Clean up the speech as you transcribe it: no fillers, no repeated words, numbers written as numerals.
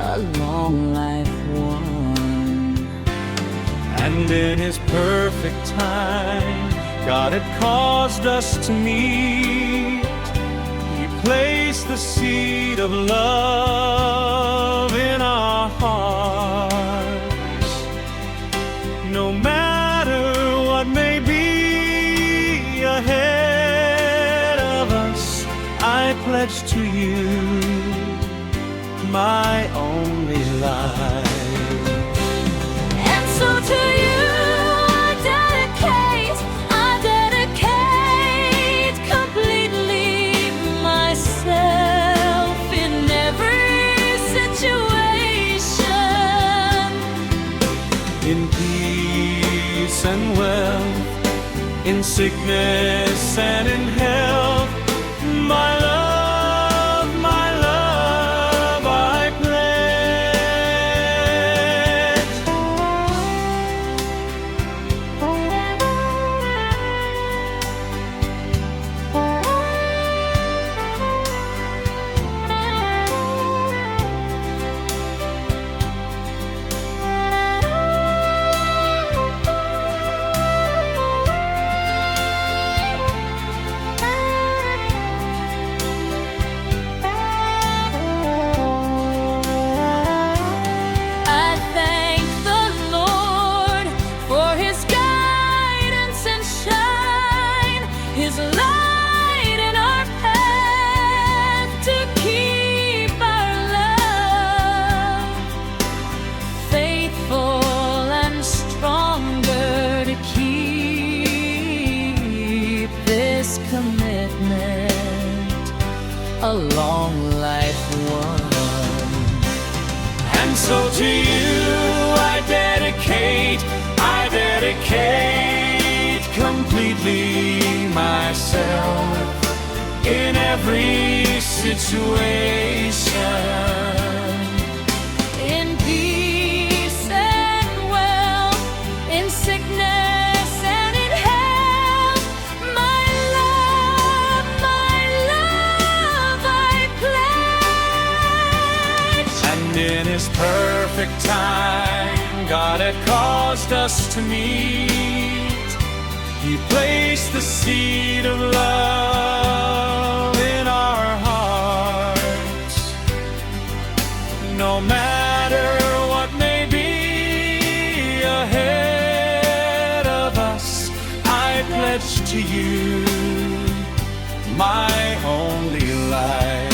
a long life won. And in His perfect time, God had caused us to meet. He placed the seed of love in our hearts. No matter what may be ahead of us, I pledge to you my only life. And so to you I dedicate completely myself in every situation. In peace and wealth, in sickness and in health, my love I pledge. His light in our path to keep our love faithful and stronger, to keep this commitment a long life won. And so to you I dedicate completely myself in every situation. In peace and wealth, in sickness and in health, my love I pledge. And in His perfect time, God had caused us to meet. He placed the seed of love in our hearts. No matter what may be ahead of us, I pledge to you my only life.